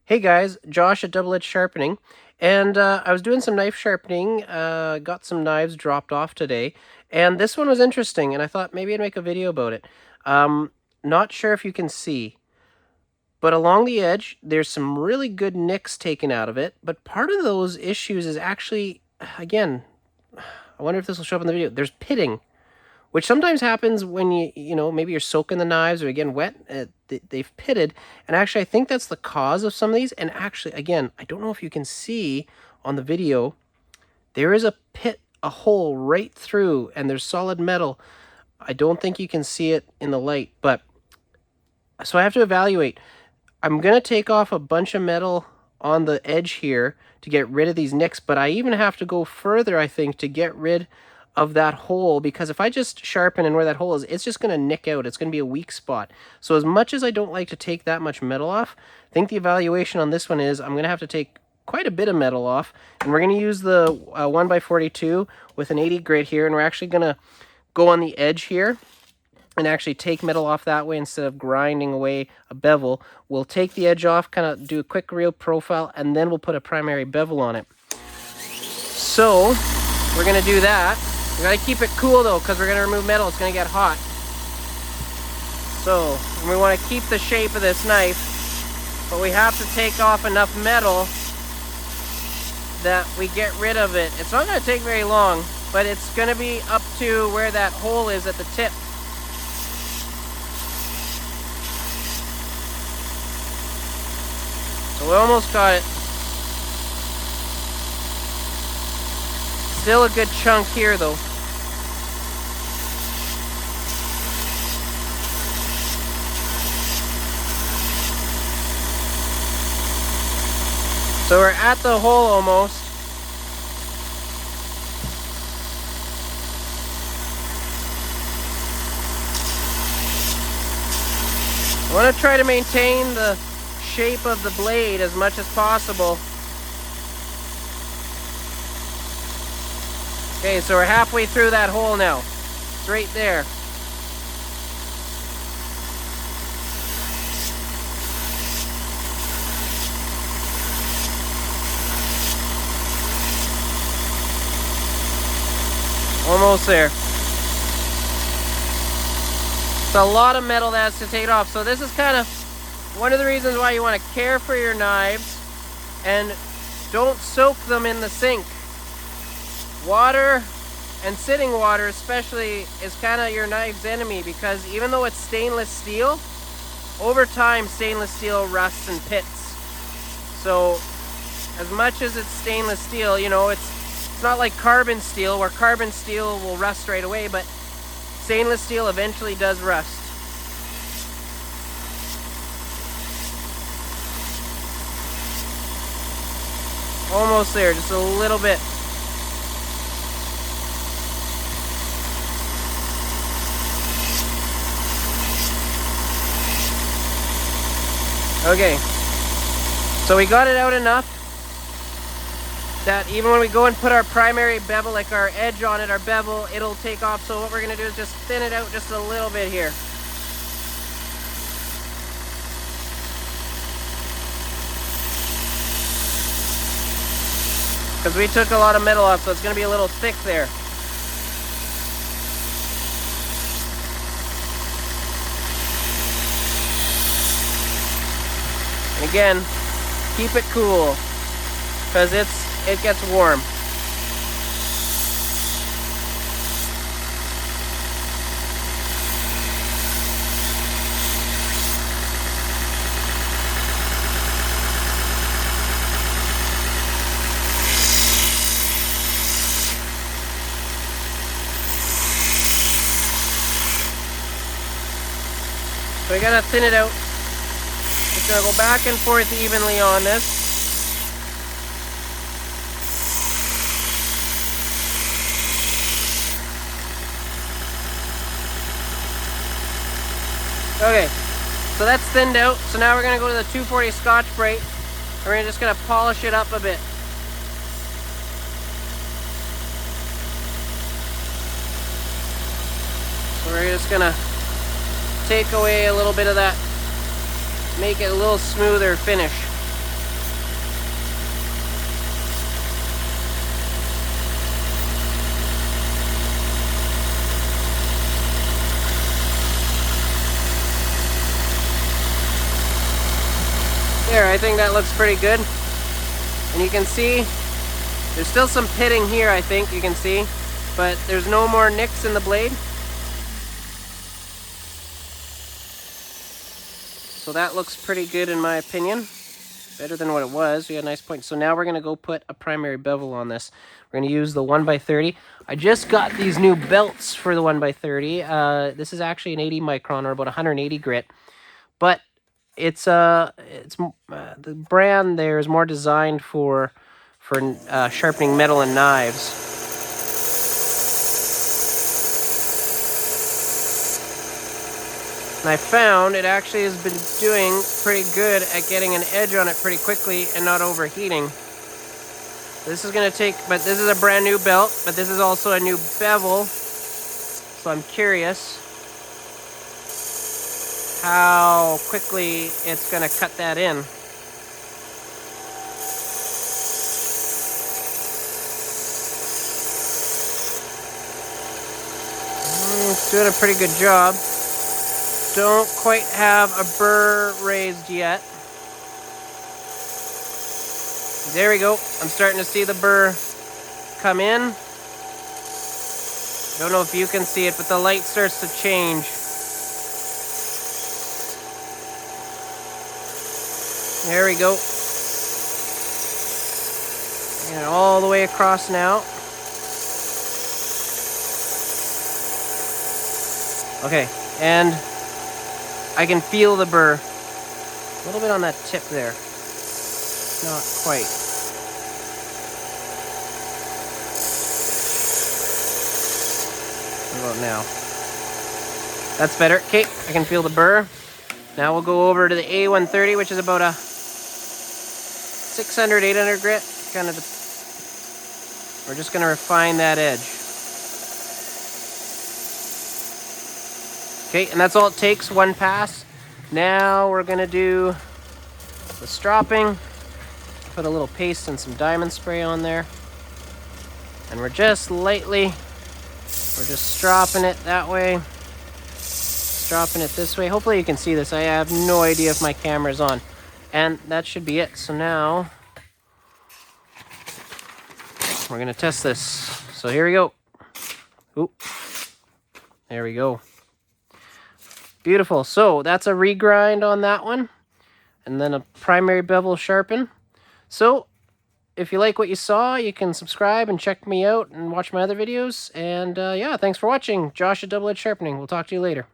Hey guys, Josh at Edge Sharpening, and I was doing some knife sharpening, got some knives dropped off today, and this one was interesting, and I thought maybe I'd make a video about it. Not sure if you can see, but along the edge, there's some really good nicks taken out of it, but part of those issues is actually, again, I wonder if this will show up in the video, there's pitting, which sometimes happens when maybe you're soaking the knives or again wet, they've pitted. And actually, I think that's the cause of some of these. And actually, again, I don't know if you can see on the video, there is a pit, a hole right through, and there's solid metal. I don't think you can see it in the light, but so I have to evaluate. I'm going to take off a bunch of metal on the edge here to get rid of these nicks, but I even have to go further, I think, to get rid of that hole, because if I just sharpen and where that hole is, it's just going to nick out. It's going to be a weak spot. So as much as I don't like to take that much metal off, I think the evaluation on this one is I'm going to have to take quite a bit of metal off, and we're going to use the 1x42 with an 80 grit here, and we're actually going to go on the edge here and actually take metal off that way instead of grinding away a bevel. We'll take the edge off, kind of do a quick real profile, and then we'll put a primary bevel on it. So we're going to do that. We got to keep it cool though, because we're going to remove metal. It's going to get hot. So we want to keep the shape of this knife, but we have to take off enough metal that we get rid of it. It's not going to take very long, but it's going to be up to where that hole is at the tip. So we almost got it. Still a good chunk here though. So we're at the hole almost. I want to try to maintain the shape of the blade as much as possible. Okay, so we're halfway through that hole now. It's right there. Almost there. It's a lot of metal that has to take it off. So this is kind of one of the reasons why you want to care for your knives and don't soak them in the sink. Water, and sitting water especially, is kind of your knife's enemy, because even though it's stainless steel, over time stainless steel rusts and pits. So as much as it's stainless steel, it's not like carbon steel, where carbon steel will rust right away, but stainless steel eventually does rust. Almost there, just a little bit. Okay, so we got it out enough that even when we go and put our primary bevel, like our edge on it, our bevel, it'll take off. So what we're going to do is just thin it out just a little bit here. Because we took a lot of metal off, so it's going to be a little thick there. And again, keep it cool, because it gets warm. So we gotta thin it out. Just gonna go back and forth evenly on this. Okay, so that's thinned out. So now we're gonna go to the 240 Scotch-Brite. We're just gonna polish it up a bit. So we're just gonna take away a little bit of that, make it a little smoother finish. There, I think that looks pretty good. And you can see there's still some pitting here, I think you can see, but there's no more nicks in the blade. So that looks pretty good in my opinion. Better than what it was. We had a nice point. So now we're going to go put a primary bevel on this. We're going to use the 1x30. I just got these new belts for the 1x30. This is actually an 80 micron or about 180 grit. But it's the brand there is more designed for sharpening metal and knives. And I found it actually has been doing pretty good at getting an edge on it pretty quickly and not overheating. This is going to take, but this is a brand new belt, but this is also a new bevel. So I'm curious how quickly it's going to cut that in. It's doing a pretty good job. Don't quite have a burr raised yet. There we go. I'm starting to see the burr come in. Don't know if you can see it, but the light starts to change. There we go. And all the way across now. Okay, and I can feel the burr. A little bit on that tip there. Not quite. What about now? That's better. Okay, I can feel the burr. Now we'll go over to the A130, which is about a 600, 800 grit. We're just going to refine that edge. Okay, and that's all it takes, one pass. Now we're going to do the stropping. Put a little paste and some diamond spray on there. And we're just stropping it that way. Stropping it this way. Hopefully you can see this. I have no idea if my camera's on. And that should be it. So now we're going to test this. So here we go. Oop. There we go. Beautiful. So that's a regrind on that one. And then a primary bevel sharpen. So if you like what you saw, you can subscribe and check me out and watch my other videos. And yeah, thanks for watching. Josh at Edge Sharpening. We'll talk to you later.